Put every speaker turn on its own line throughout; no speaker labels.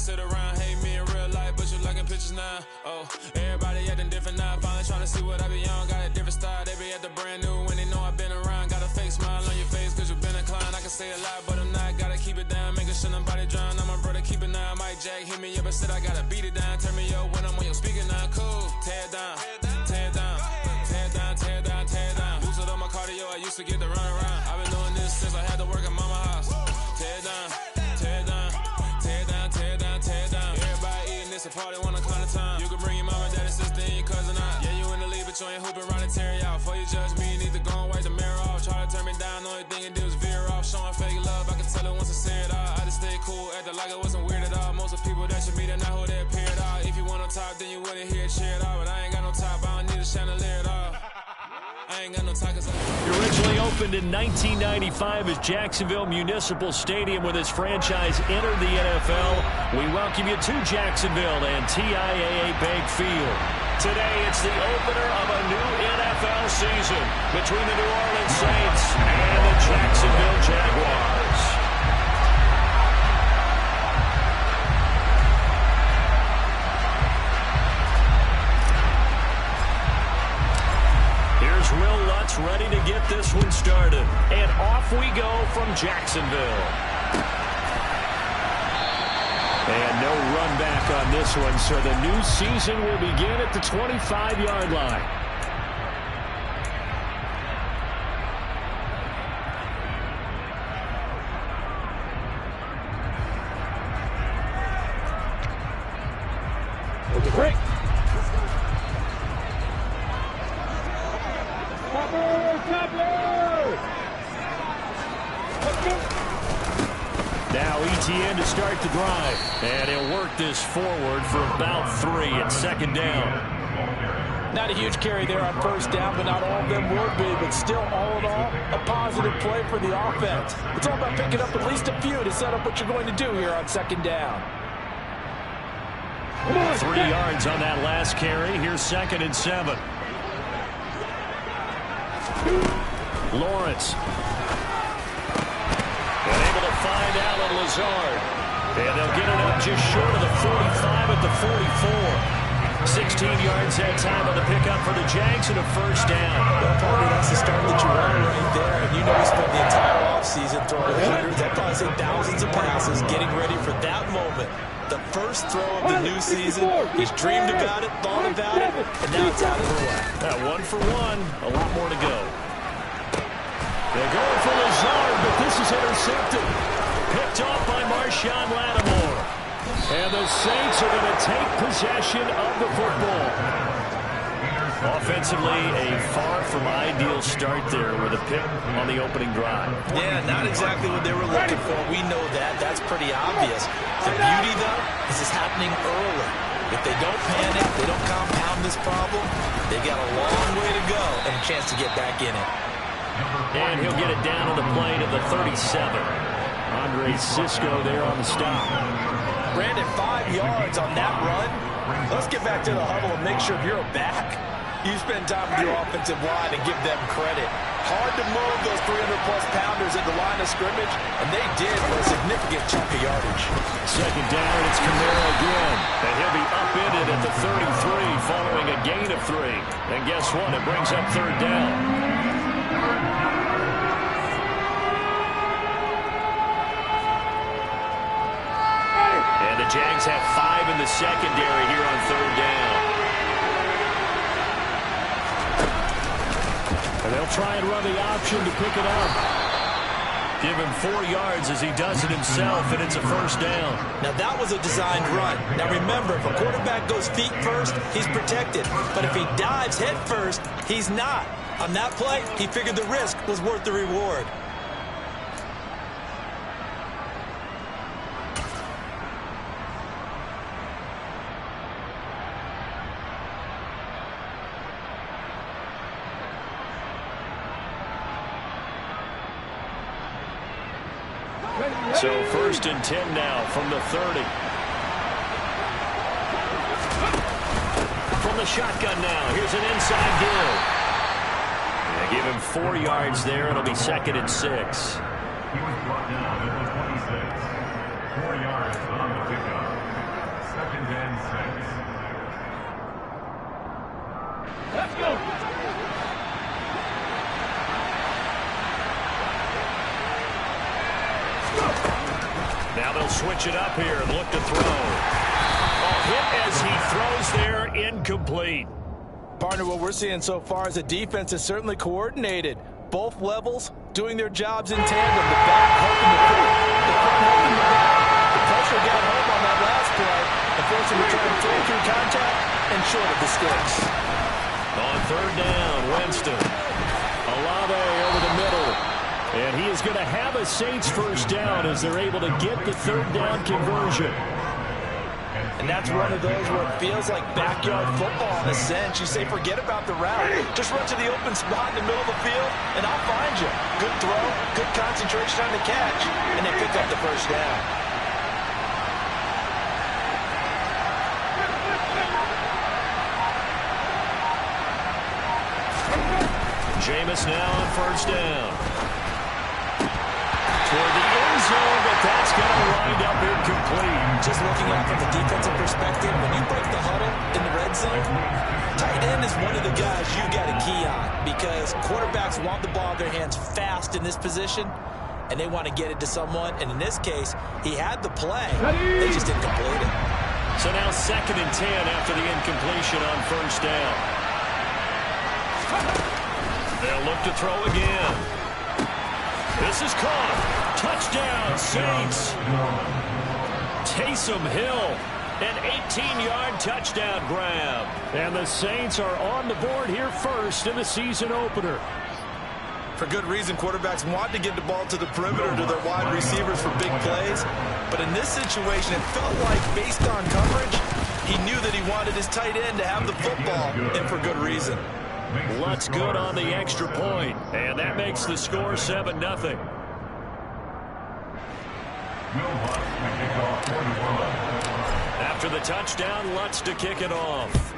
sit around, hate me in real life, but you liking pictures now. Oh, everybody acting different now. Finally trying to see what I be on. Got a different style, they be at the brand new when they know I've been around. Got a fake smile on your face, cause you been inclined. I can say a lot, but I'm not. Gotta keep it down, making sure nobody drown. I'm a brother, keep it now. Mike Jack hit me up and said I gotta beat it down. Turn me up when I'm on your speaker now. Cool, tear it down, tear it down, tear it down, tear it down, tear it down. Boosted up my cardio, I used to get to run around. I've been doing this since I had to work at mama house. Tear it down, tear it down, tear it down, tear it down, tear it down. Everybody eating this, a party, one o'clock of time. You can bring your mama, daddy, sister, and your cousin out. Yeah, you in the lead, but you ain't hooping around and tear you out. Before you judge me, you need to go and wipe the mirror off. Try to turn me down, only thing it did was veer off. Showing fake love, I can tell it once I see it all. I just stay cool, acting like it wasn't weird at all. Most of the people that you meet are not who they appear at all. If you want on top, then you wouldn't hear it cheer at all. But I ain't got no top, I don't need a chandelier at all. I ain't got no top, cause
Originally opened in 1995 as Jacksonville Municipal Stadium when this franchise entered the NFL. We welcome you to Jacksonville and TIAA Bank Field. Today, it's the opener of a new NFL season between the New Orleans Saints and the Jacksonville Jaguars. Here's Will Lutz ready to get this one started. And off we go from Jacksonville. And no run back on this one, so the new season will begin at the 25-yard line. Break. Now ETN to start the drive. And he'll work this forward for about 3 at second down.
Not a huge carry there on first down, but not all of them will be. But still, all in all, a positive play for the offense. It's all about picking up at least a few to set up what you're going to do here on second down.
3 yards on that last carry. Here's 2nd and 7. Lawrence. And able to find Allen Lazard. And they'll get it up just short of the 45 at the 44. 16 yards that time on the pickup for the Jags and a first down.
Well, Parker, that's the start that you want right there. And you know he spent the entire offseason throwing hundreds, I'd probably say thousands of passes, getting ready for that moment. The first throw of the new season. He's dreamed about it, thought about it, and now it's out of the way.
That 1 for 1, a lot more to go. They're going for Lazard, but this is intercepted. Picked off by Marshawn Lattimore. And the Saints are going to take possession of the football. Offensively, a far from ideal start there with a pick on the opening drive.
Yeah, not exactly what they were looking for. We know that. That's pretty obvious. The beauty, though, is it's happening early. If they don't panic, they don't compound this problem, they got a long way to go and a chance to get back in it.
And he'll get it down to the plane of the 37. Andre Cisco there on the stop.
Brandon, 5 yards on that run. Let's get back to the huddle and make sure you're back. You spend time with your offensive line and give them credit. Hard to move those 300-plus pounders at the line of scrimmage, and they did for a significant chunk of yardage.
Second down, it's Kamara again. And he'll be upended at the 33 following a gain of 3. And guess what? It brings up third down. And the Jags have 5 in the secondary here on third down. And they'll try and run the option to pick it up. Give him 4 yards as he does it himself, and it's a first down.
Now, that was a designed run. Now, remember, if a quarterback goes feet first, he's protected. But if he dives head first, he's not. On that play, he figured the risk was worth the reward.
So 1st and 10 now from the 30. From the shotgun now. Here's an inside deal. Yeah, give him 4 yards there. It'll be 2nd and 6.
He was brought down at the 26. 4 yards on the pickup.
Let's go. Now they'll switch it up here and look to throw. Hit as he throws there, incomplete.
Partner, what we're seeing so far is the defense is certainly coordinated. Both levels doing their jobs in tandem. The back helping the front, helping the back. The pressure got home on that last play and forced him to try to throw through contact and short of the sticks.
On third down, Winston. Olave over the middle. And he is going to have a Saints first down as they're able to get the third down conversion.
And that's one of those where it feels like backyard football in a sense. You say, forget about the route. Just run to the open spot in the middle of the field, and I'll find you. Good throw, good concentration on the catch, and they pick up the first down.
Jameis now on first down. Toward the end zone, but that's going to wind up incomplete.
Just looking at it from the defensive perspective, when you break the huddle in the red zone, tight end is one of the guys you've got to key on because quarterbacks want the ball in their hands fast in this position, and they want to get it to someone. And in this case, he had the play. They just didn't complete it.
So now 2nd and 10 after the incompletion on first down. They'll look to throw again. This is caught. Touchdown, Saints. Taysom Hill, an 18-yard touchdown grab. And the Saints are on the board here first in the season opener.
For good reason, quarterbacks want to get the ball to the perimeter to their wide receivers for big plays. But in this situation, it felt like, based on coverage, he knew that he wanted his tight end to have the football, and for good reason.
Lutz good on the extra point, and that makes the score 7-0. After the touchdown, Lutz to kick it off.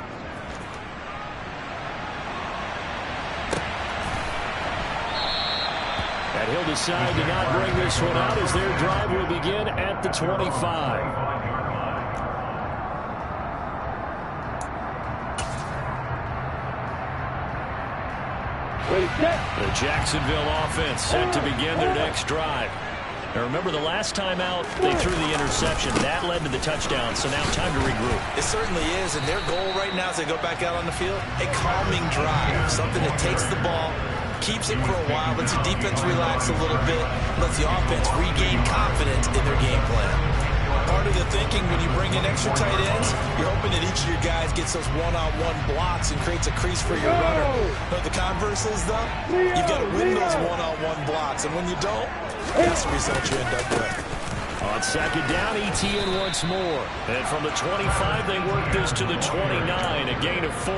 And he'll decide to not bring this one out as their drive will begin at the 25. The Jacksonville offense set to begin their next drive. Now remember, the last time out, they threw the interception. That led to the touchdown, so now time to regroup.
It certainly is, and their goal right now as they go back out on the field, a calming drive, something that takes the ball, keeps it for a while, lets the defense relax a little bit, lets the offense regain confidence in their game plan. Part of the thinking when you bring in extra tight ends, you're hoping that each of your guys gets those one-on-one blocks and creates a crease for your runner. But the converse is, though, you've got to win those one-on-one blocks, and when you don't, that's the result you end up with.
On 2nd down, ETN once more. And from the 25, they work this to the 29, a gain of 4.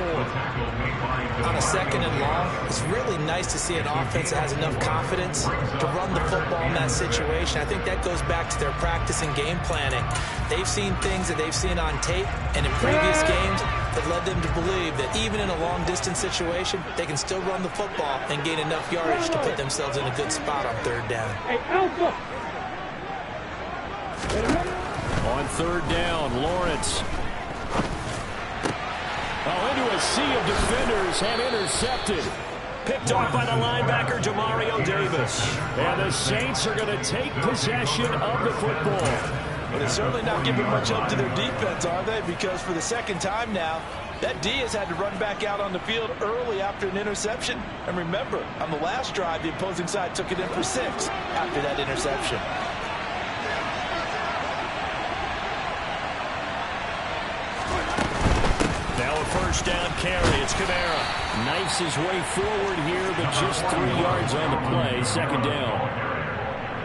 On a 2nd and long, it's really nice to see an offense that has enough confidence to run the football in that situation. I think that goes back to their practice and game planning. They've seen things that they've seen on tape and in previous games that led them to believe that even in a long-distance situation, they can still run the football and gain enough yardage to put themselves in a good spot on 3rd down.
On 3rd down, Lawrence. Into a sea of defenders and intercepted. Picked off by the linebacker, Jamario Davis. And the Saints are going to take possession of the football.
But it's certainly not giving much up to their defense, are they? Because for the 2nd time now, that D has had to run back out on the field early after an interception. And remember, on the last drive, the opposing side took it in for 6 after that interception.
Now a first down carry. It's Kamara. Knifes his way forward here, but just 3 yards on the play. 2nd down.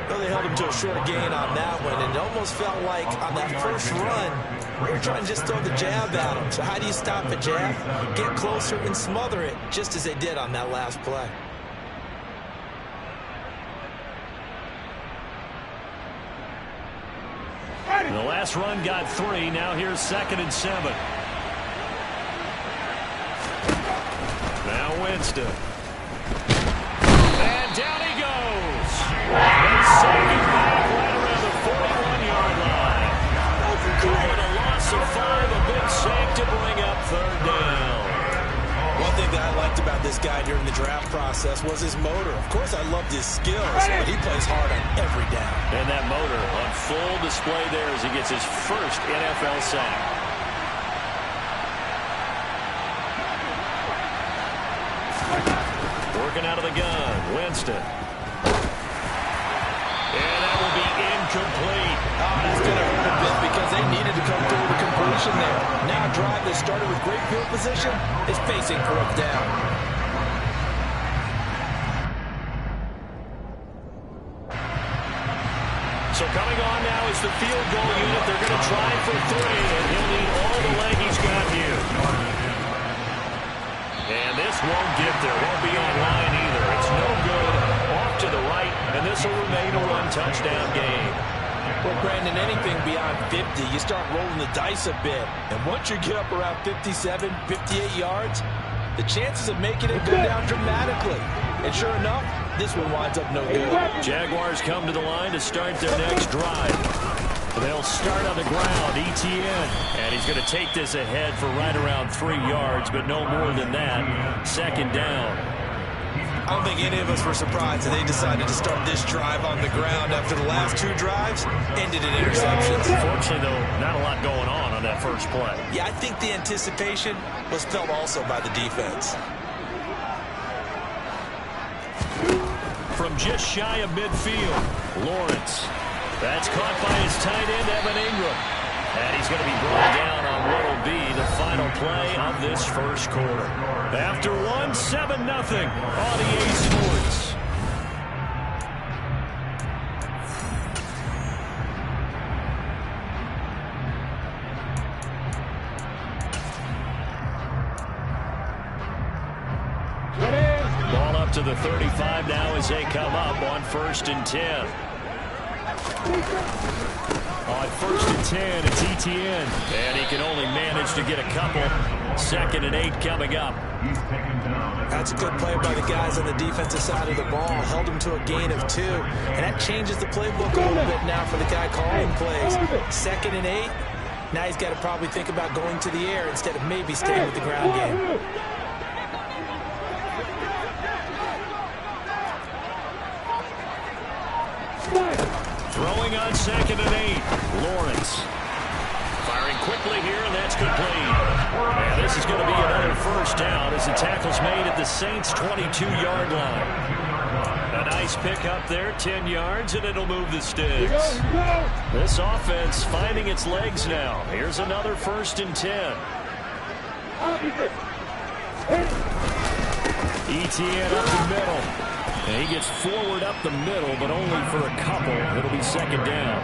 Well, they held him to a short gain on that one, and it almost felt like on that first run, they were trying to just throw the jab at him. So how do you stop a jab? Get closer and smother it, just as they did on that last play.
The last run got 3. Now here's 2nd and 7. Now Winston. And down he goes. And saving back right around the 41-yard line. And a loss of 5, a
liked about this guy during the draft process was his motor. Of course, I loved his skills, but he plays hard on every down.
And that motor on full display there as he gets his first NFL sack. Working out of the gun, Winston. And that will be incomplete.
Oh, that's going to hurt a bit because they needed to come through with a completion there. Now a drive that started with great field position is facing fourth down.
So coming on now is the field goal unit. They're going to try for 3, and he'll need all the leg he's got here. And this won't get there. Won't be online either. It's no good. Off to the right, and this will remain a one-touchdown game.
Well, Brandon, anything beyond 50, you start rolling the dice a bit. And once you get up around 57, 58 yards, the chances of making it go down dramatically. And sure enough, this one winds up no good.
Jaguars come to the line to start their next drive. They'll start on the ground, Etienne. And he's going to take this ahead for right around 3 yards, but no more than that. Second down.
I don't think any of us were surprised that they decided to start this drive on the ground after the last 2 drives ended in interceptions.
Fortunately, though, not a lot going on that first play.
Yeah, I think the anticipation was felt also by the defense.
From just shy of midfield, Lawrence. That's caught by his tight end, Evan Ingram. And he's going to be brought down on what will be the final play of this first quarter. After 1, 7-0 on EA Sports. Ball up to the 35 now as they come up on 1st and 10. On 1st and 10, it's Etienne. And he can only manage to get a couple. 2nd and 8 coming up.
That's a good play by the guys on the defensive side of the ball. Held him to a gain of 2. And that changes the playbook a little bit now for the guy calling plays. 2nd and 8. Now he's got to probably think about going to the air instead of maybe staying with the ground game.
Throwing on 2nd and 8. Lawrence. Firing quickly here, and that's complete. And this is going to be another first down as the tackle's made at the Saints' 22-yard line. A nice pick up there, 10 yards, and it'll move the sticks. This offense finding its legs now. Here's another 1st and 10. Etienne up the middle. And he gets forward up the middle, but only for a couple. It'll be 2nd down.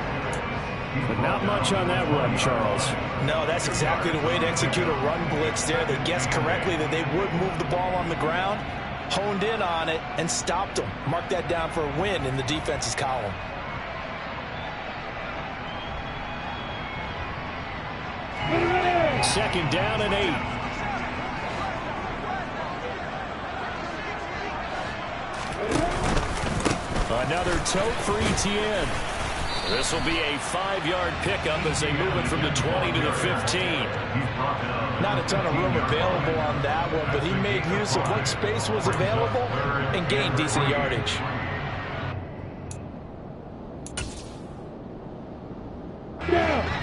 But not much on that run, Charles.
No, that's exactly the way to execute a run blitz there. They guessed correctly that they would move the ball on the ground, honed in on it, and stopped them. Mark that down for a win in the defense's column.
Second down and 8. Another tote for Etienne. This will be a 5-yard pickup as they move it from the 20 to the 15.
Not a ton of room available on that one, but he made use of what space was available and gained decent yardage.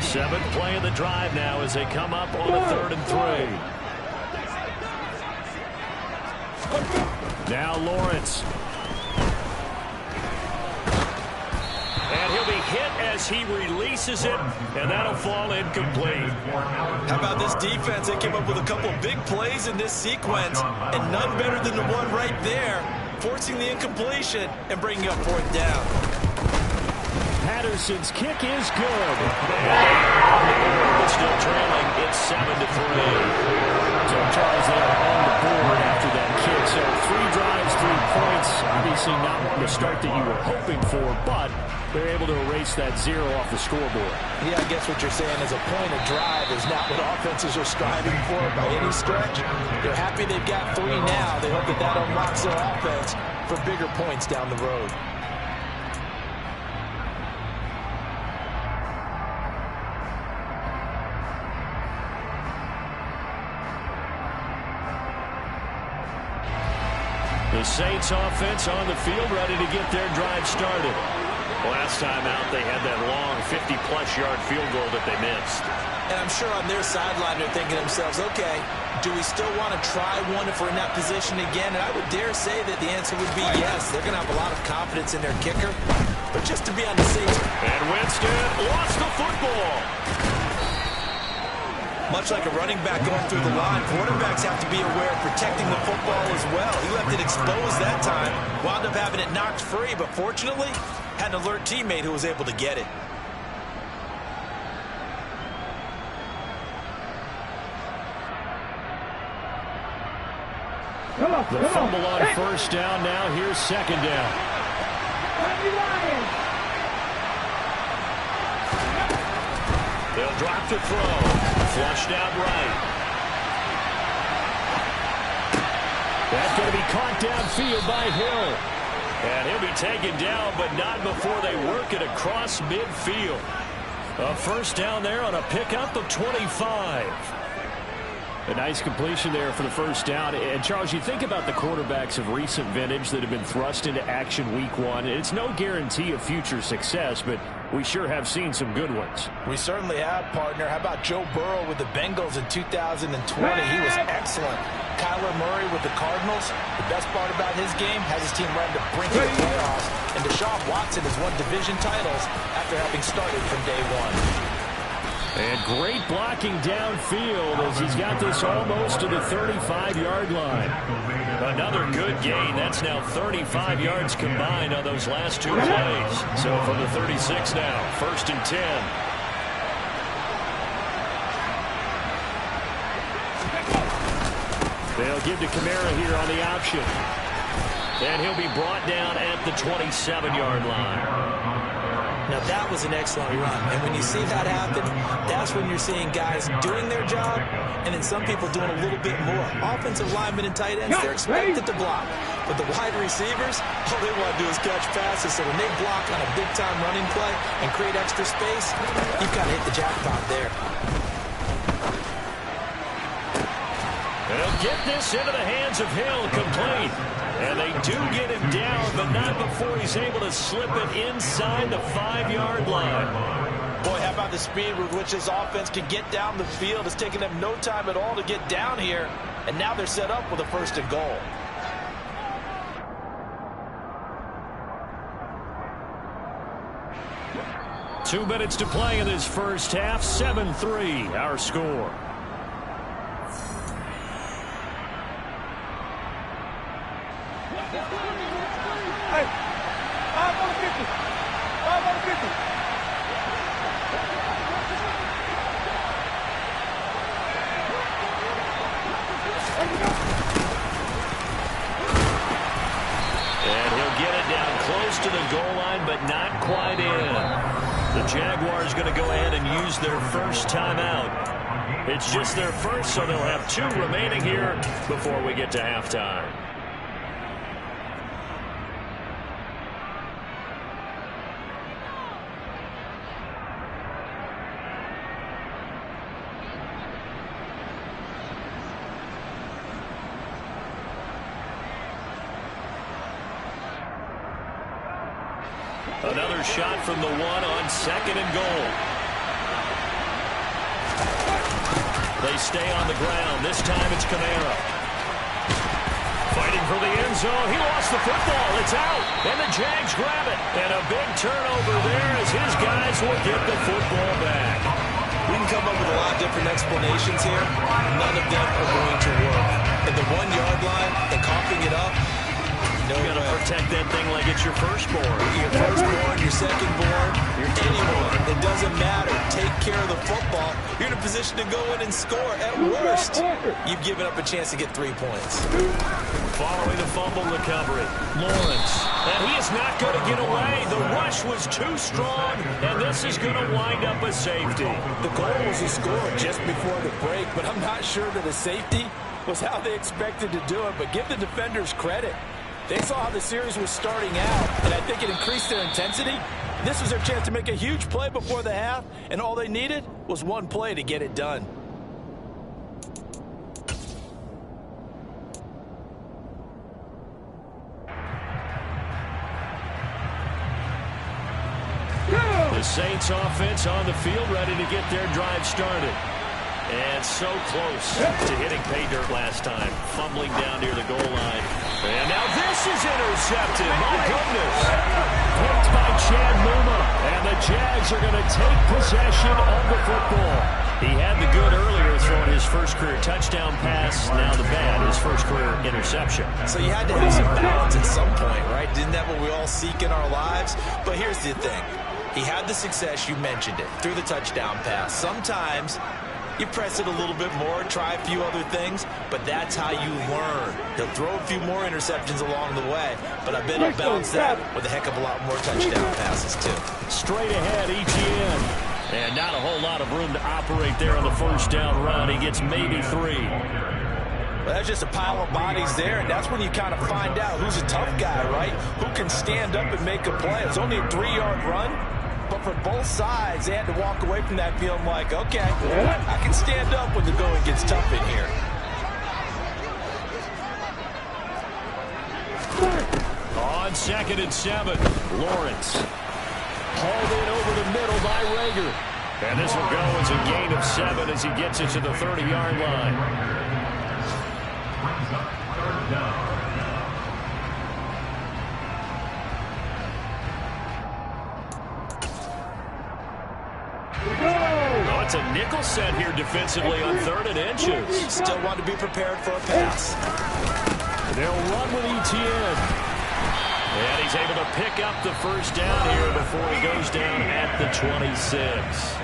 Seventh play of the drive now as they come up on a 3rd and 3. Now Lawrence. And he'll be hit as he releases it, and that'll fall incomplete.
How about this defense? They came up with a couple of big plays in this sequence, and none better than the one right there, forcing the incompletion and bringing up 4th down.
Patterson's kick is good. But still trailing, it's 7-3. So Charles, they are on the board after that kick. So 3 drives, 3 points. Obviously not the start that you were hoping for, but they're able to erase that 0 off the scoreboard.
Yeah, I guess what you're saying is a point of drive is not what offenses are striving for by any stretch. They're happy they've got 3 now. They hope that that unlocks their offense for bigger points down the road.
The Saints offense on the field, ready to get their drive started. Last time out, they had that long 50-plus yard field goal that they missed.
And I'm sure on their sideline they're thinking to themselves, okay, do we still want to try one if we're in that position again? And I would dare say that the answer would be yes. They're going to have a lot of confidence in their kicker. But just to be on the safe side.
And Winston lost the football.
Much like a running back going through the line, quarterbacks have to be aware of protecting the football as well. He left it exposed that time, wound up having it knocked free, but fortunately had an alert teammate who was able to get it.
The fumble on first down now. Here's second down. They'll drop to throw. Flushed out right. That's going to be caught downfield by Hill. And he'll be taken down, but not before they work it across midfield. A first down there on a pickup of 25. A nice completion there for the first down. And, Charles, you think about the quarterbacks of recent vintage that have been thrust into action week one. It's no guarantee of future success, but we sure have seen some good ones.
We certainly have, partner. How about Joe Burrow with the Bengals in 2020? He was excellent. Kyler Murray with the Cardinals. The best part about his game has his team right to the brink of the playoffs. And Deshaun Watson has won division titles after having started from day one.
And great blocking downfield as he's got this almost to the 35-yard line. Another good gain. That's now 35 yards combined on those last two plays. So from the 36 now, 1st and 10. They'll give to Kamara here on the option. And he'll be brought down at the 27-yard line.
Now, that was an excellent run. And when you see that happen, that's when you're seeing guys doing their job and then some people doing a little bit more. Offensive linemen and tight ends, they're expected to block. But the wide receivers, all they want to do is catch passes. So when they block on a big-time running play and create extra space, you've got to hit the jackpot there.
They'll get this into the hands of Hill, complete. And they do get him down, but not before he's able to slip it inside the 5-yard line.
Boy, how about the speed with which this offense can get down the field? It's taken them no time at all to get down here. And now they're set up with a 1st and goal.
Two minutes to play in this first half. 7-3, our score. And he'll get it down close to the goal line, but not quite in. The Jaguars going to go ahead and use their first timeout. It's just their first, so they'll have 2 remaining here before we get to halftime. Another shot from the 1 on 2nd and goal. They stay on the ground. This time it's Kamara. Fighting for the end zone. He lost the football. It's out. And the Jags grab it. And a big turnover there as his guys will get the football back.
We can come up with a lot of different explanations here. None of them are going to work. At the 1-yard line and coughing it up,
you got to protect that thing like it's your firstborn.
Your firstborn, your secondborn, anyone. It doesn't matter. Take care of the football. You're in a position to go in and score. At worst, you've given up a chance to get 3 points.
Following the fumble recovery, Lawrence. And he is not going to get away. The rush was too strong, and this is going to wind up a safety.
The goal was to score just before the break, but I'm not sure that a safety was how they expected to do it. But give the defenders credit. They saw how the series was starting out, and I think it increased their intensity. This was their chance to make a huge play before the half, and all they needed was 1 play to get it done.
Saints offense on the field, ready to get their drive started. And so close to hitting pay dirt last time. Fumbling down near the goal line. And now this is intercepted. My goodness. Picked by Chad Muma. And the Jags are going to take possession of the football. He had the good earlier, throwing his first career touchdown pass. Now the bad, his first career interception.
So you had to have some balance at some point, right? Isn't that what we all seek in our lives? But here's the thing. He had the success, you mentioned it, through the touchdown pass. Sometimes you press it a little bit more, try a few other things, but that's how you learn. He'll throw a few more interceptions along the way, but I bet he'll balance that with a heck of a lot more touchdown passes, too.
Straight ahead, ETN. And not a whole lot of room to operate there on the first down run. He gets maybe 3.
Well, that's just a pile of bodies there, and that's when you kind of find out who's a tough guy, right? Who can stand up and make a play. It's only a 3-yard run, but for both sides, they had to walk away from that feeling like, okay, I can stand up when the going gets tough in here.
On 2nd and 7, Lawrence. Hauled in over the middle by Rager. And this will go as a gain of 7 as he gets it to the 30-yard line. Oh, it's a nickel set here defensively on 3rd and inches.
Still want to be prepared for a pass.
They'll run with ETN. And he's able to pick up the first down here before he goes down at the 26.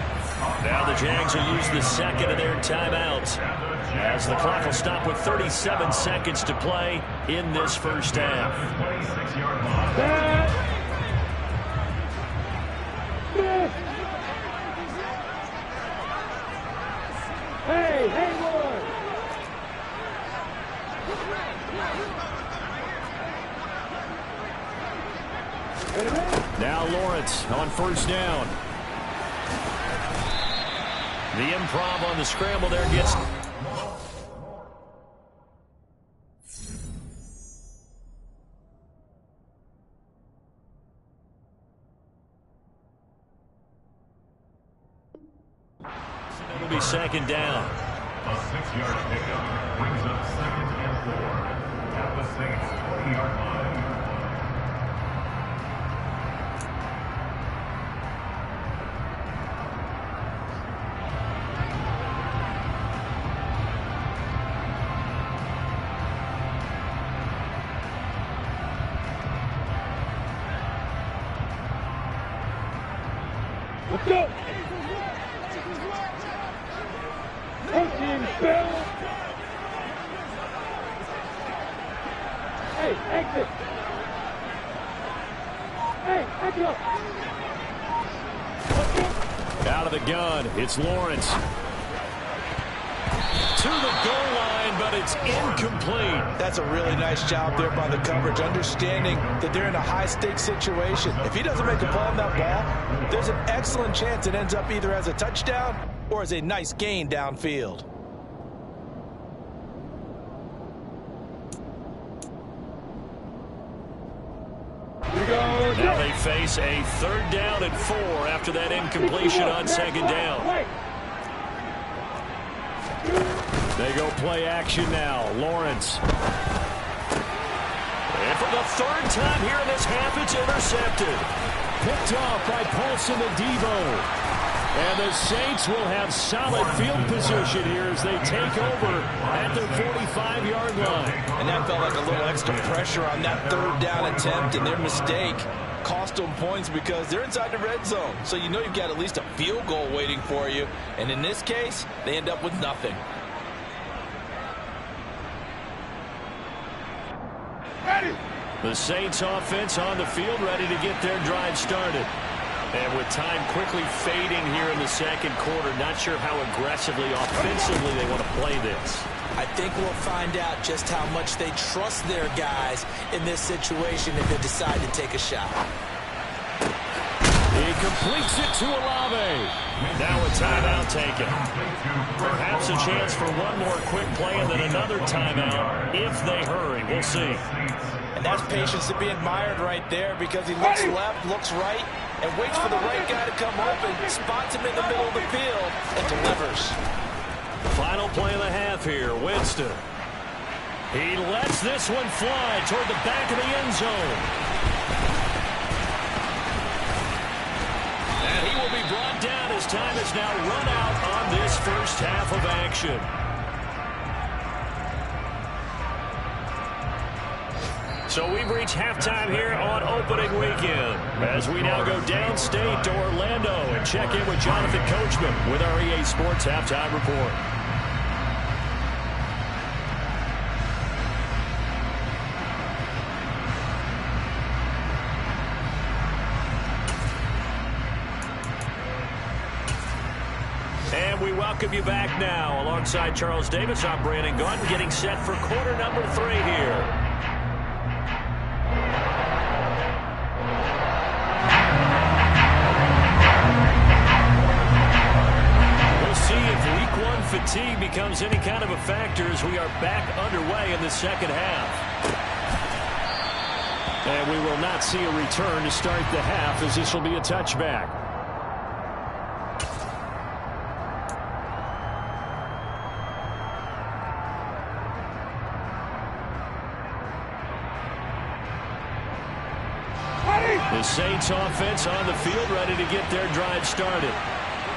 Now the Jags will use the second of their timeouts as the clock will stop with 37 seconds to play in this first half.
Hey, Hayward!
Now Lawrence on first down. The improv on the scramble there gets... It'll be 2nd down.
A 6-yard pickup brings up 2nd and 4 at the Saints 20-yard line.
Let's go! Bill! Hey, exit! Hey, exit!
Out of the gun, it's Lawrence. To the goal line, but it's incomplete.
That's a really nice job there by the coverage, understanding that they're in a high-stakes situation. If he doesn't make a play on that ball, there's an excellent chance it ends up either as a touchdown or as a nice gain downfield.
Now they face a 3rd down and 4 after that incompletion on 2nd down. They go play action now. Lawrence. And for the 3rd time here in this half, it's intercepted. Picked off by Paulson Adebo. And the Saints will have solid field position here as they take over at their 45-yard line.
And that felt like a little extra pressure on that 3rd down attempt, and their mistake cost them points because they're inside the red zone. So you know you've got at least a field goal waiting for you. And in this case, they end up with nothing.
The Saints offense on the field ready to get their drive started. And with time quickly fading here in the 2nd quarter, not sure how aggressively, offensively they want to play this.
I think we'll find out just how much they trust their guys in this situation if they decide to take a shot.
He completes it to Olave. Now a timeout taken. Perhaps a chance for one more quick play and then another timeout if they hurry. We'll see.
And that's patience to be admired right there because he looks left, looks right, and waits for the right guy to come open, spots him in the middle of the field, and delivers.
Final play of the half here, Winston. He lets this one fly toward the back of the end zone. And he will be brought down as time has now run out on this first half of action. So we've reached halftime here on opening weekend as we now go downstate to Orlando and check in with Jonathan Coachman with our EA Sports Halftime Report. And we welcome you back now. Alongside Charles Davis, I'm Brandon Gaudin, getting set for quarter number 3 here. Fatigue becomes any kind of a factor as we are back underway in the second half. And we will not see a return to start the half as this will be a touchback. The Saints offense on the field ready to get their drive started.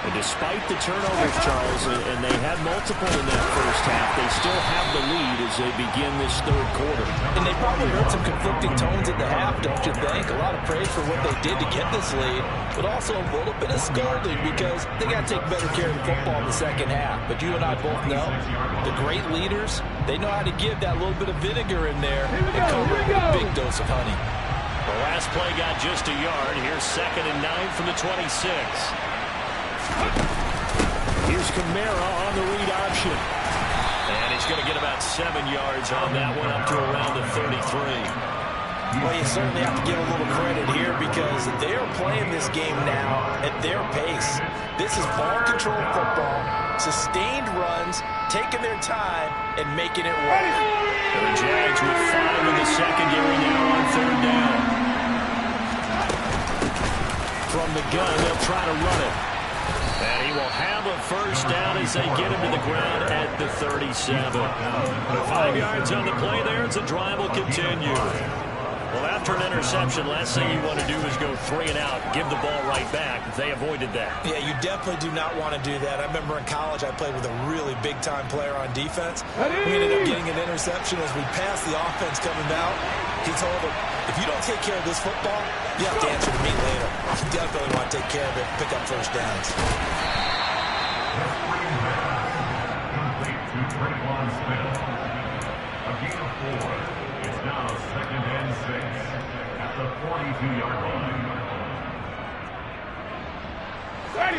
And despite the turnovers, Charles, and they had multiple in that first half, they still have the lead as they begin this third quarter.
And they probably heard some conflicting tones at the half, don't you think? A lot of praise for what they did to get this lead, but also a little bit of scolding because they got to take better care of the football in the second half. But you and I both know the great leaders, they know how to give that little bit of vinegar in there and cover it with a big dose of honey.
The last play got just a yard. Here's 2nd and 9 from the 26. Here's Kamara on the read option. And he's going to get about 7 yards on that one, up to around the 33.
Well, you certainly have to give a little credit here because they're playing this game now at their pace. This is ball control football, sustained runs, taking their time, and making it work.
And the Jags with 5 in the secondary now on 3rd down. From the gun, they'll try to run it. And he will have a first down as they get him to the ground at the 37. 5 yards on the play there as the drive will continue. Well, after an interception, last thing you want to do is go 3 and out, give the ball right back. They avoided that.
Yeah, you definitely do not want to do that. I remember in college I played with a really big-time player on defense. We ended up getting an interception as we passed the offense coming out. He told him, if you don't take care of this football, you have to answer to me later. You definitely want to take care of it, pick up first downs.
Complete to Traquan Smith. A gain of 4. It's now 2nd and 6 at the 42-yard line.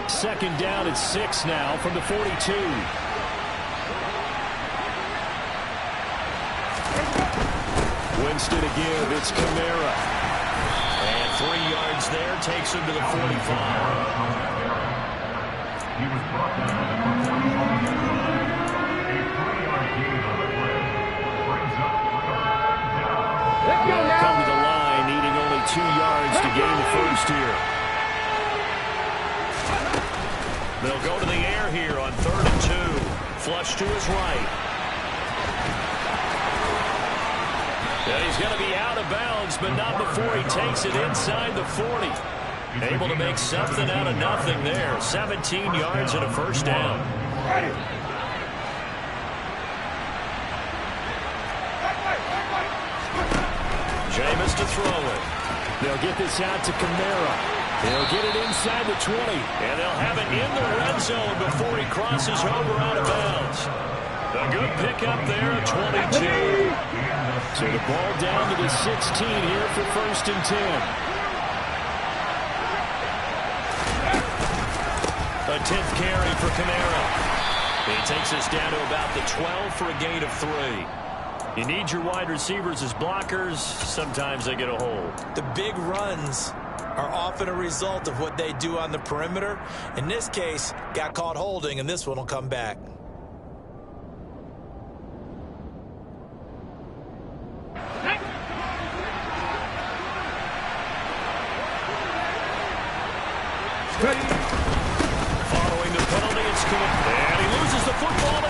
2nd down at 6 now from the 42. Winston again, it's Kamara. And 3 yards there, takes him to the 45.
He was brought down at the 45. A 3-yard gain on the play brings up third down.
They'll come to the line, needing only 2 yards to gain the first here. They'll go to the air here on 3rd and 2. Flush to his right. And he's going to be out of bounds, but not before he takes it inside the 40. Able to make something out of nothing there. 17 yards and a first down. Jameis to throw it. They'll get this out to Kamara. They'll get it inside the 20. And they'll have it in the red zone before he crosses over out of bounds. A good pickup there at 22. So the ball down to the 16 here for 1st and 10. A 10th carry for Kamara. He takes us down to about the 12 for a gain of 3. You need your wide receivers as blockers. Sometimes they get a hold.
The big runs are often a result of what they do on the perimeter. In this case, got caught holding, and this one will come back.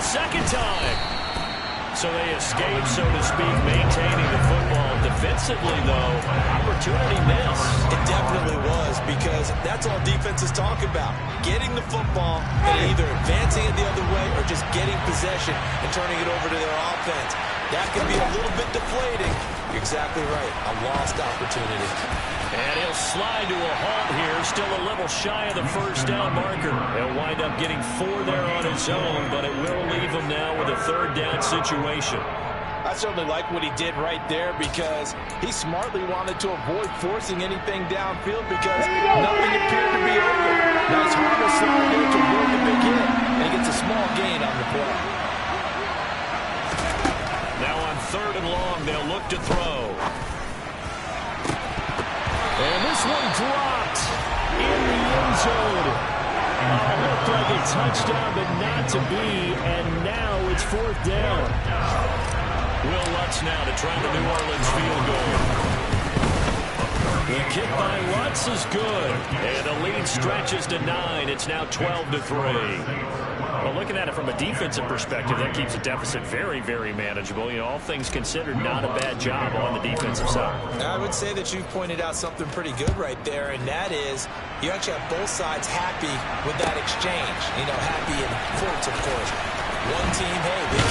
second time. So they escape, so to speak, maintaining the football. Defensively, though, opportunity missed.
It definitely was, because that's all defenses talk about. Getting the football and either advancing it the other way or just getting possession and turning it over to their offense. That can be a little bit deflating. You're exactly right. A lost opportunity.
And he'll slide to a halt here, still a little shy of the first down marker. He'll wind up getting 4 there on his own, but it will leave him now with a third down situation.
I certainly like what he did right there, because he smartly wanted to avoid forcing anything downfield because nothing appeared to be open. Nice harmless slide there to avoid the big hit, and he gets a small gain on the play.
Now on 3rd and long, they'll look to throw. And this one dropped in the end zone. It looked like a touchdown, but not to be, and now it's 4th down. Will Lutz now to try the New Orleans field goal. The kick by Lutz is good, and the lead stretches to 9. It's now 12-3. Well, looking at it from a defensive perspective, that keeps the deficit very, very manageable. You know, all things considered, not a bad job on the defensive side.
I would say that you've pointed out something pretty good right there, and that is you actually have both sides happy with that exchange. You know, happy in quotes, of course. One team, hey, they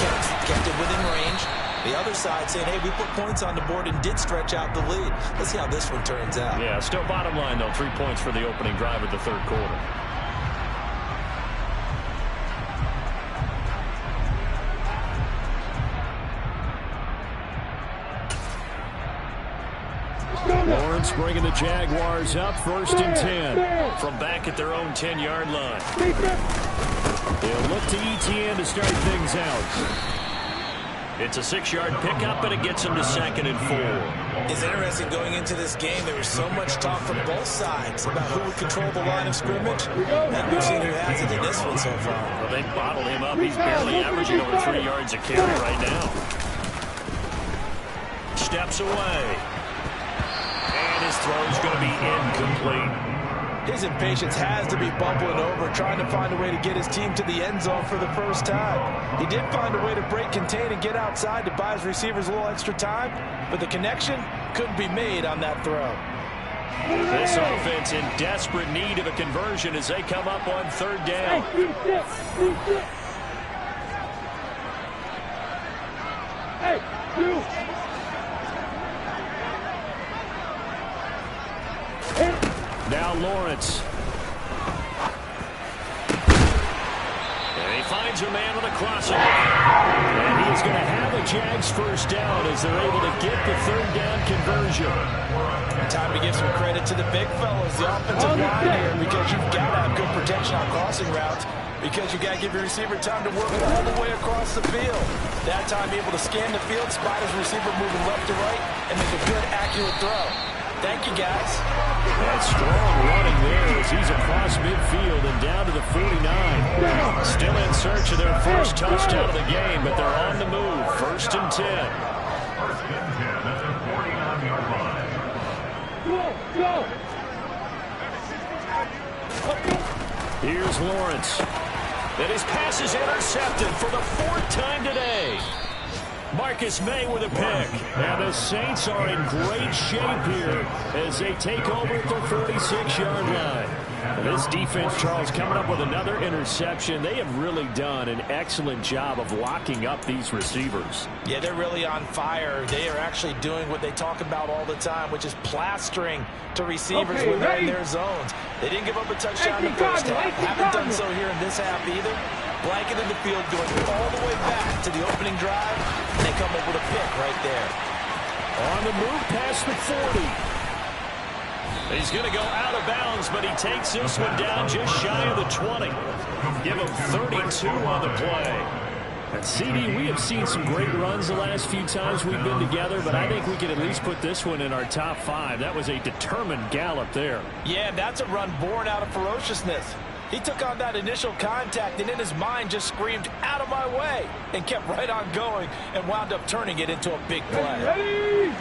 kept it within range. The other side saying, hey, we put points on the board and did stretch out the lead. Let's see how this one turns out.
Yeah, still bottom line, though, 3 points for the opening drive of the 3rd quarter. Lawrence bringing the Jaguars up, 1st and 10 from back at their own 10-yard line. They'll look to Etienne to start things out. It's a 6-yard pickup, and it gets him to 2nd and 4.
It's interesting going into this game. There was so much talk from both sides about who would control the line of scrimmage, and we've seen who has it in this one so far.
Well, they bottled him up. He's barely averaging over 3 yards a carry right now. Steps away. And his throw's going to be incomplete.
His impatience has to be bubbling over, trying to find a way to get his team to the end zone for the first time. He did find a way to break, contain, and get outside to buy his receivers a little extra time, but the connection couldn't be made on that throw.
This offense in desperate need of a conversion as they come up on 3rd down.
Hey, you.
Now Lawrence. And he finds a man with a crossing route. And he's going to have a Jags first down as they're able to get the 3rd down conversion.
Time to give some credit to the big fellas, the offensive line here, because you've got to have good protection on crossing routes, because you've got to give your receiver time to work all the way across the field. That time able to scan the field, spot his receiver moving left to right, and make a good, accurate throw. Thank you, guys.
That strong running there as he's across midfield and down to the 49. Still in search of their first touchdown of the game, but they're on the move. 1st and 10.
1st and 10 at the 49-yard line.
Go!
Here's Lawrence. And his pass is intercepted for the 4th time today. Marcus May with a pick. And the Saints are in great shape here as they take over at their 46-yard line. This defense, Charles, coming up with another interception. They have really done an excellent job of locking up these receivers.
Yeah, they're really on fire. They are actually doing what they talk about all the time, which is plastering to receivers when they're in their zones. They didn't give up a touchdown in the first half. Haven't done so here in this half either. Blanket in the field, going all the way back to the opening drive, and they come up with a pick right there.
On the move past the 40. He's going to go out of bounds, but he takes this one down just shy of the 20. Give him 32 on the play. And CD, we have seen some great runs the last few times we've been together, but I think we can at least put this one in our top 5. That was a determined gallop there.
Yeah, that's a run born out of ferociousness. He took on that initial contact and in his mind just screamed, "Out of my way," and kept right on going and wound up turning it into a big play.
Ready?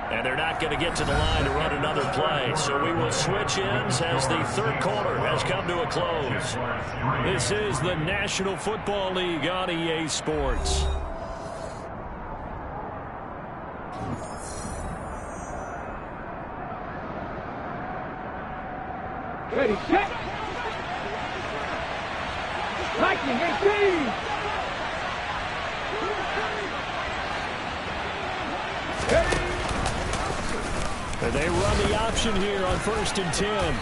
And they're not going to get to the line to run another play. So we will switch ends as the third quarter has come to a close. This is the National Football League on EA Sports.
Ready, set. Lightning 18.
And they run the option here on 1st and 10.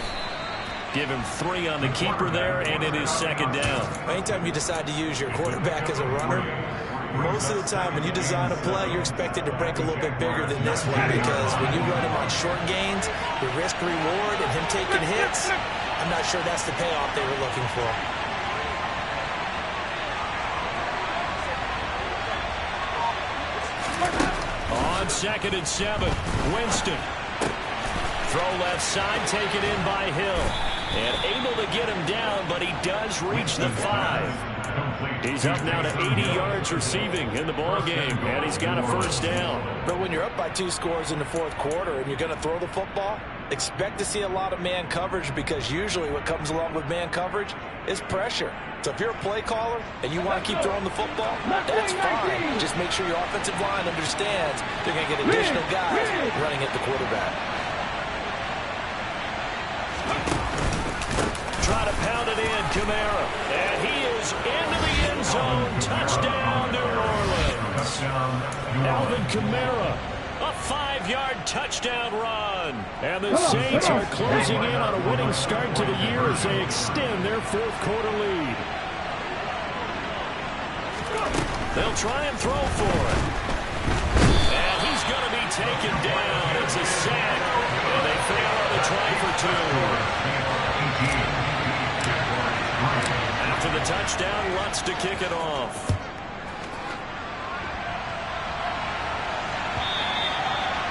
Give him 3 on the keeper there, and it is 2nd down.
Anytime you decide to use your quarterback as a runner, most of the time when you design a play, you're expected to break a little bit bigger than this one, because when you run him on short gains, the risk-reward and him taking hits, I'm not sure that's the payoff they were looking for.
On 2nd and 7, Winston. Throw left side, taken in by Hill. And able to get him down, but he does reach the 5. He's up now to 80 yards receiving in the ballgame, and he's got a 1st down.
But when you're up by 2 scores in the 4th quarter and you're going to throw the football, expect to see a lot of man coverage, because usually what comes along with man coverage is pressure. So if you're a play caller and you want to keep throwing the football, that's fine. Just make sure your offensive line understands they're going to get additional guys running at the quarterback.
Try to pound it in, Kamara. And he is into the end zone. Touchdown, New Orleans. Alvin Kamara, a 5-yard touchdown run. And the Saints are closing in on a winning start to the year as they extend their 4th quarter lead. They'll try and throw for it. And he's going to be taken down. It's a sack. And they fail on the try for 2. After the touchdown, Lutz to kick it off.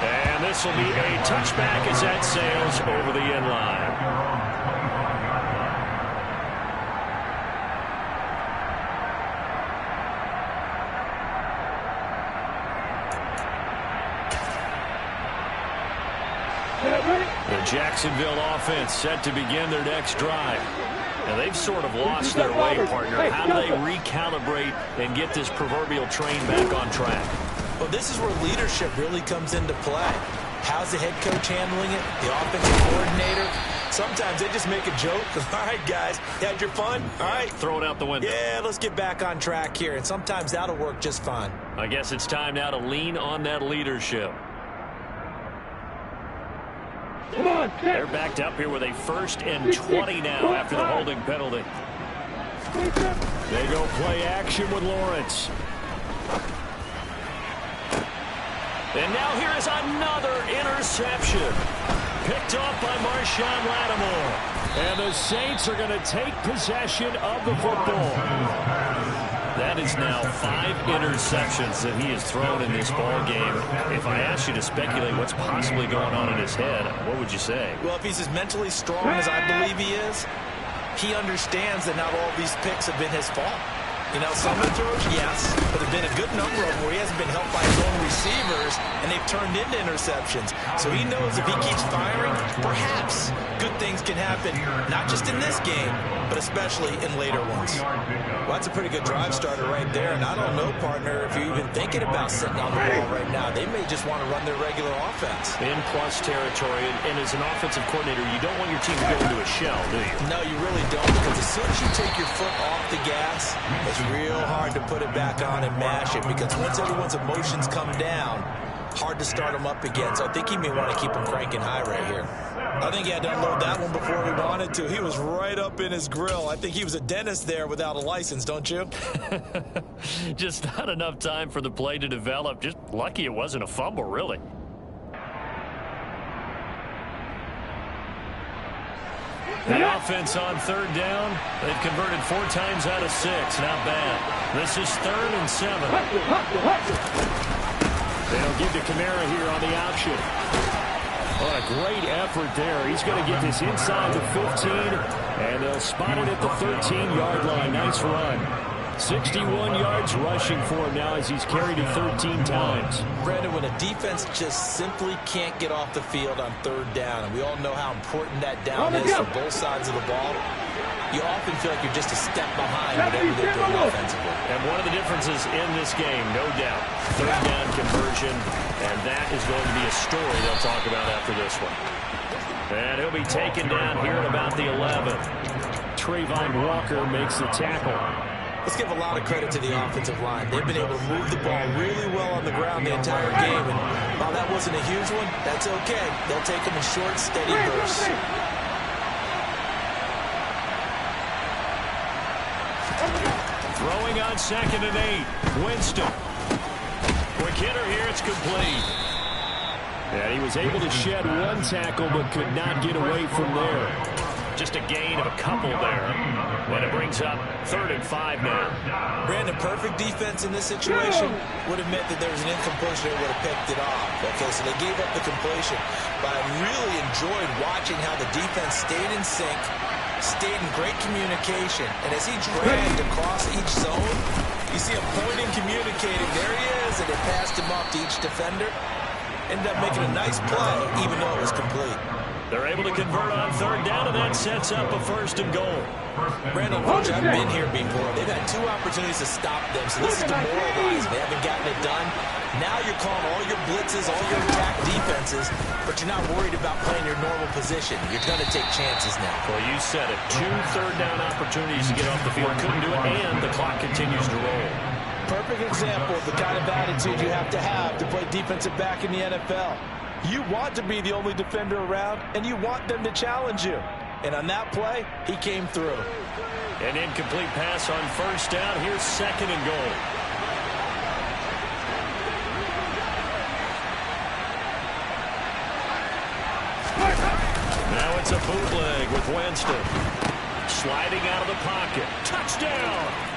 And this will be a touchback as that sails over the end line. The Jacksonville offense set to begin their next drive. And they've sort of lost their way, partner. How do they recalibrate and get this proverbial train back on track?
Well, this is where leadership really comes into play. How's the head coach handling it? The offensive coordinator? Sometimes they just make a joke. All right, guys, you had your fun? All right.
Throw it out the window.
Yeah, let's get back on track here. And sometimes that'll work just fine.
I guess it's time now to lean on that leadership.
Come on,
they're backed up here with a 1st and 20 now after the holding penalty. They go play action with Lawrence. And now here is another interception. Picked off by Marshawn Lattimore. And the Saints are going to take possession of the football. That is now 5 interceptions that he has thrown in this ball game. If I asked you to speculate what's possibly going on in his head, what would you say?
Well, if he's as mentally strong as I believe he is, he understands that not all these picks have been his fault. You know, some of the throws, yes, but there have been a good number of them where he hasn't been helped by his own receivers, and they've turned into interceptions. So he knows if he keeps firing, perhaps good things can happen, not just in this game, but especially in later ones. Well, that's a pretty good drive starter right there, and I don't know, partner, if you're even thinking about sitting on the ball right now. They may just want to run their regular offense.
In plus territory, and as an offensive coordinator, you don't want your team to go into a shell, do you?
No, you really don't, because as soon as you take your foot off the gas, it's real hard to put it back on and mash it, because once everyone's emotions come down, hard to start them up again. So I think he may want to keep them cranking high right here. I think he had to unload that one before he wanted to. He was right up in his grill. I think he was a dentist there without a license, don't you?
Just not enough time for the play to develop. Just lucky it wasn't a fumble, really. The offense on 3rd down. They've converted 4 times out of 6. Not bad. This is 3rd and 7. They'll give to Kamara here on the option. What a great effort there. He's going to get this inside the 15, and they'll spot it at the 13-yard line. Nice run. 61 yards rushing for him now as he's carried it 13 times.
Brandon, when a defense just simply can't get off the field on third down, and we all know how important that down is for both sides of the ball, you often feel like you're just a step behind whatever they're doing offensively.
And one of the differences in this game, no doubt, third down conversion, and that is going to be a story they'll talk about after this one. And he'll be taken down here at about the 11. Trayvon Walker makes the tackle.
Let's give a lot of credit to the offensive line. They've been able to move the ball really well on the ground the entire game. And while that wasn't a huge one, that's okay. They'll take them in short, steady bursts.
Throwing on 2nd and 8. Winston. Quick hitter here. It's complete. And he was able to shed one tackle but could not get away from there. Just a gain of a couple there. And it brings up 3rd and 5 now.
Brandon, perfect defense in this situation would have meant that there was an incompletion that would have picked it off. Okay, so they gave up the completion. But I really enjoyed watching how the defense stayed in sync, stayed in great communication. And as he dragged across each zone, you see him pointing, communicating. There he is, and it passed him off to each defender. Ended up making a nice play, even though it was complete.
They're able to convert on 3rd down, and that sets up a 1st and goal.
Brandon, Coach, I've been here before. They've had 2 opportunities to stop them, so this is demoralizing. They haven't gotten it done. Now you're calling all your blitzes, all your attack defenses, but you're not worried about playing your normal position. You're going to take chances now.
Well, you said it. 2 third-down opportunities to get off the field. Couldn't do it, and the clock continues to roll.
Perfect example of the kind of attitude you have to play defensive back in the NFL. You want to be the only defender around, and you want them to challenge you. And on that play, he came through.
An incomplete pass on 1st down. Here's 2nd and goal. Now it's a bootleg with Winston. Sliding out of the pocket. Touchdown!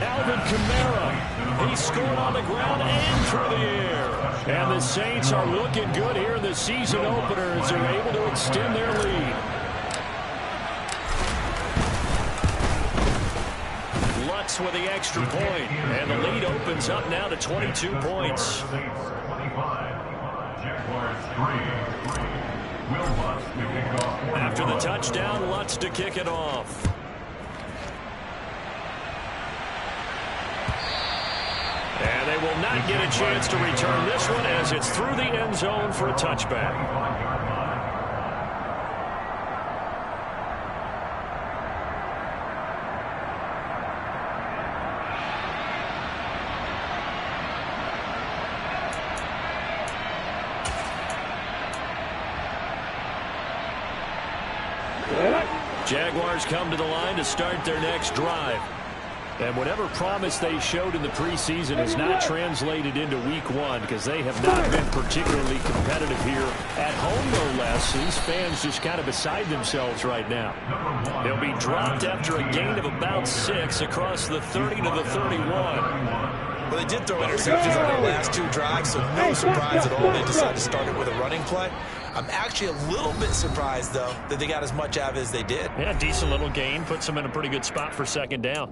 Alvin Kamara. He scored on the ground and through the air. And the Saints are looking good here in the season opener as they're able to extend their lead. Lutz with the extra point. And the lead opens up now to 22 points. After the touchdown, Lutz to kick it off. And they will not get a chance to return this one as it's through the end zone for a touchback. Jaguars come to the line to start their next drive. And whatever promise they showed in the preseason has not translated into week 1 because they have not been particularly competitive here at home, no less. These fans just kind of beside themselves right now. They'll be dropped after a gain of about 6 across the 30 to the 31.
Well, they did throw interceptions on their last 2 drives, so no surprise at all they decided to start it with a running play. I'm actually a little bit surprised, though, that they got as much out of it as they did.
Yeah, decent little gain. Puts them in a pretty good spot for 2nd down.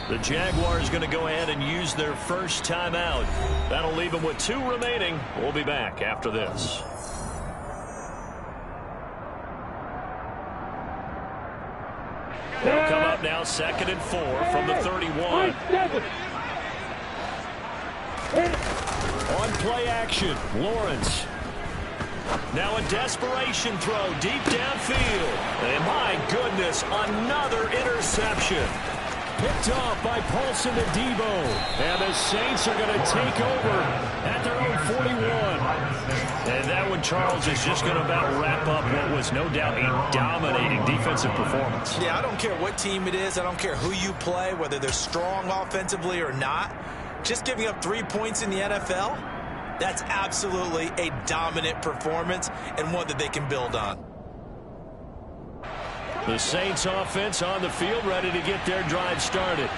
The Jaguars going to go ahead and use their first timeout. That'll leave them with 2 remaining. We'll be back after this. They'll come up now 2nd and 4 from the 31. On play action, Lawrence. Now a desperation throw deep downfield. And my goodness, another interception. picked off by Paulson Adebo. And the Saints are going to take over at their own 41. And that one, Charles, is just going to about wrap up what was no doubt a dominating defensive performance.
Yeah, I don't care what team it is. I don't care who you play, whether they're strong offensively or not. Just giving up 3 points in the NFL, that's absolutely a dominant performance and one that they can build on.
The Saints offense on the field, ready to get their drive started.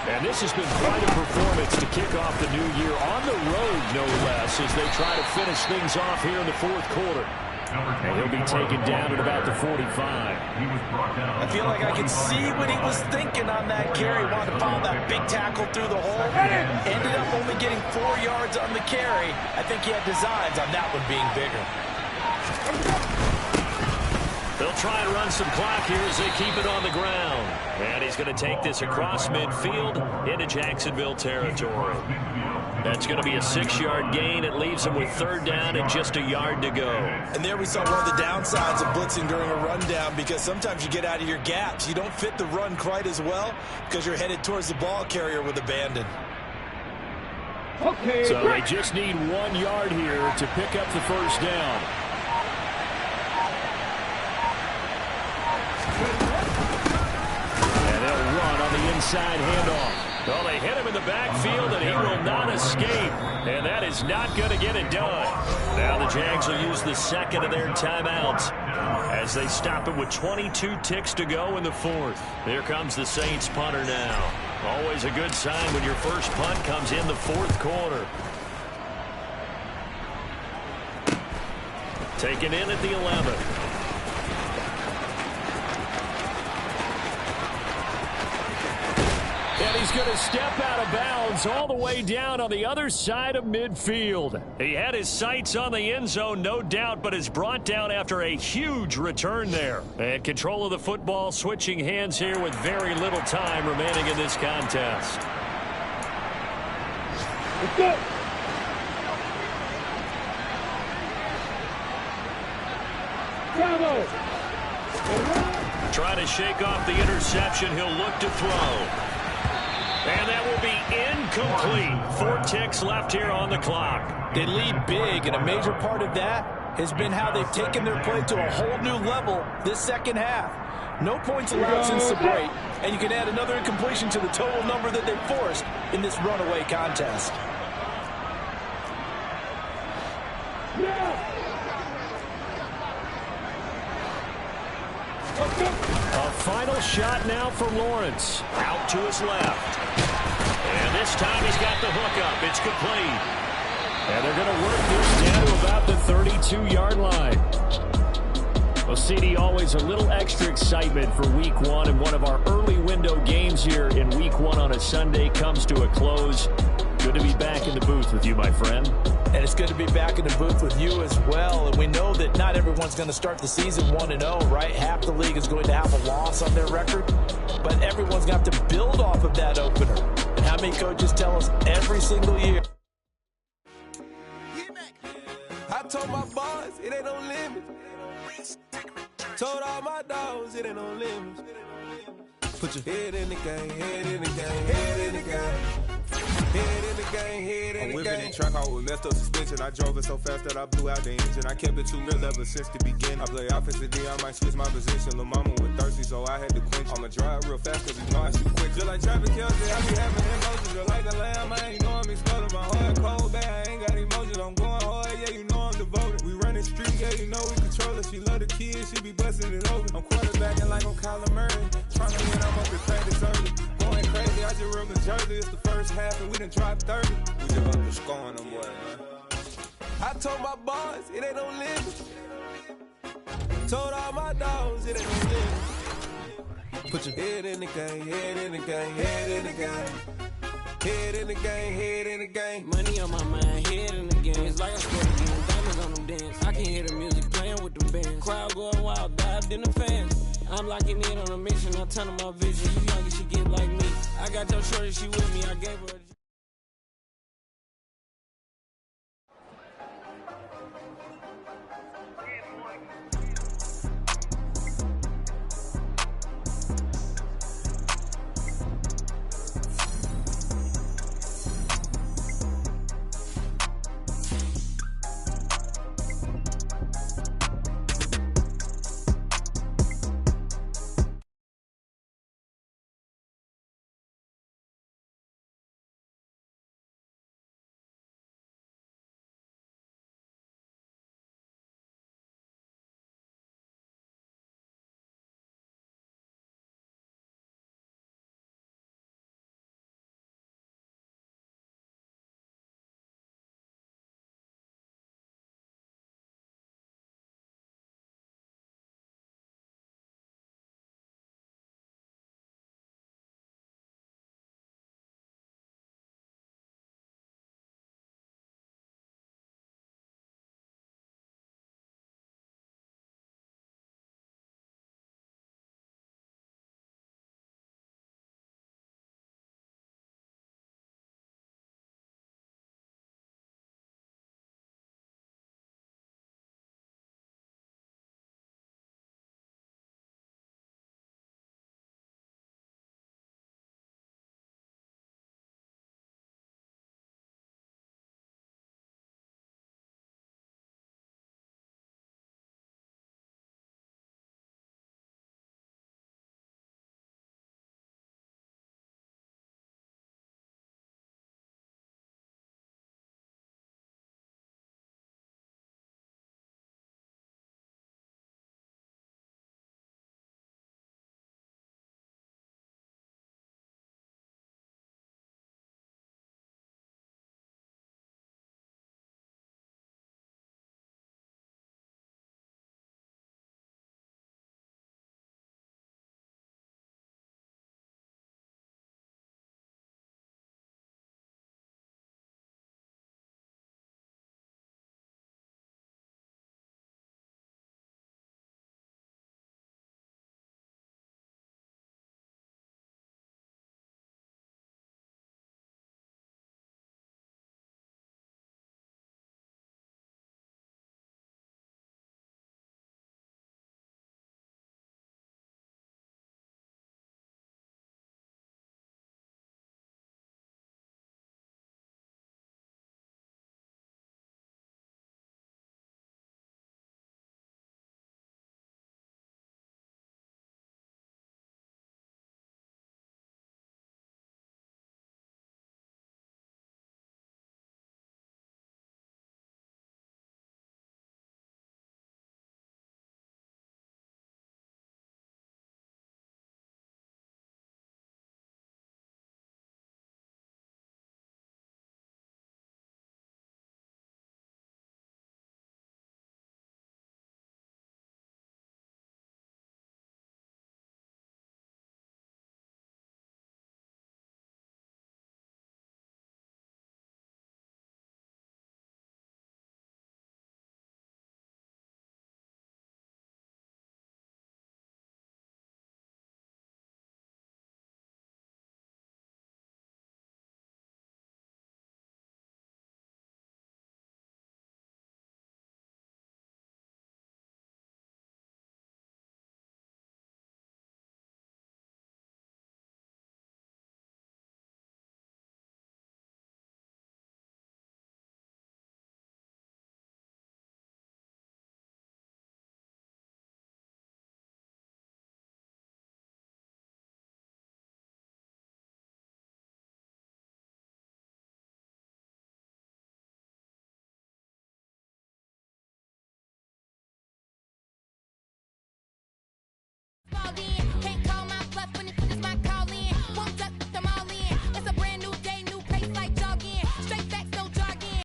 And this has been quite a performance to kick off the new year on the road, no less, as they try to finish things off here in the fourth quarter. And he'll be taken down at about the 45.
I feel like I can see what he was thinking on that carry. Wanted to follow that big tackle through the hole. Ended up only getting 4 yards on the carry. I think he had designs on that one being bigger.
They'll try and run some clock here as they keep it on the ground. And he's going to take this across midfield into Jacksonville territory. That's going to be a 6-yard gain. It leaves him with 3rd down and just a yard to go.
And there we saw one of the downsides of blitzing during a rundown, because sometimes you get out of your gaps. You don't fit the run quite as well because you're headed towards the ball carrier with abandon.
Okay,
so they just need 1 yard here to pick up the 1st down. And they'll run on the inside handoff. Well, they hit him in the backfield, and he will not escape. And that is not going to get it done. Now the Jags will use the 2nd of their timeouts as they stop it with 22 ticks to go in the 4th. Here comes the Saints punter now. Always a good sign when your first punt comes in the 4th quarter. Taken in at the 11. And he's going to step out of bounds all the way down on the other side of midfield. He had his sights on the end zone, no doubt, but is brought down after a huge return there. And control of the football switching hands here with very little time remaining in this contest.
let's go. Bravo.
Trying to shake off the interception. He'll look to throw. And that will be incomplete. 4 ticks left here on the clock.
They lead big, and a major part of that has been how they've taken their play to a whole new level this second half. No points allowed since the break, and you can add another incompletion to the total number that they've forced in this runaway contest.
A final shot now for Lawrence. Out to his left. And this time he's got the hook up. It's complete. And they're going to work this down to about the 32-yard line. Well, CD, always a little extra excitement for Week 1, and one of our early window games here in Week 1 on a Sunday comes to a close. Good to be back in the booth with you, my friend.
And it's good to be back in the booth with you as well. And we know that not everyone's going to start the season 1-0, right? Half the league is going to have a loss on their record. But everyone's got to build off of that opener. And how many coaches tell us every single year?
I told my boys it ain't no limit. Told all my dogs it ain't no limit. Put your head in the game, head in the game, head in the game. Head in the game, head in the game. I'm whipping the track out with messed up suspension. I drove it so fast that I blew out the engine. I kept it too real ever since the beginning. I play offensive D, I might switch my position. Lil' mama was thirsty, so I had to quench. I'ma drive real fast cause you know I shoot quick. Just like Travis Kelce, I be having emotions. Just like a lamb, I ain't know I'm exploding. My heart cold, bad, I ain't got emotions. I'm going hard, yeah, you know I'm devoted. We running street, yeah, you know we control it. She love the kids, she be busting it over. I'm quarterbacking like I'm Kyler Murray. Trying to win, I'm up to practice early. Going crazy, I just real the jersey. It's the first half and we done dropped 30. We just up to scoring them, boy, man. I told my boys, it ain't no limit. Told all my dogs, it ain't no limit. Put your head in the game, head in the game, head in the game. Head in the game, head in the game.
Money on my mind, head in the game. It's like I scored again, diamonds on them dance. I can hear the music playing with them bands. Crowd going wild, dived in the fans. I'm locking in on a mission, I turn on my vision. You young, you should get like me. I got your shorty, she with me, I gave her a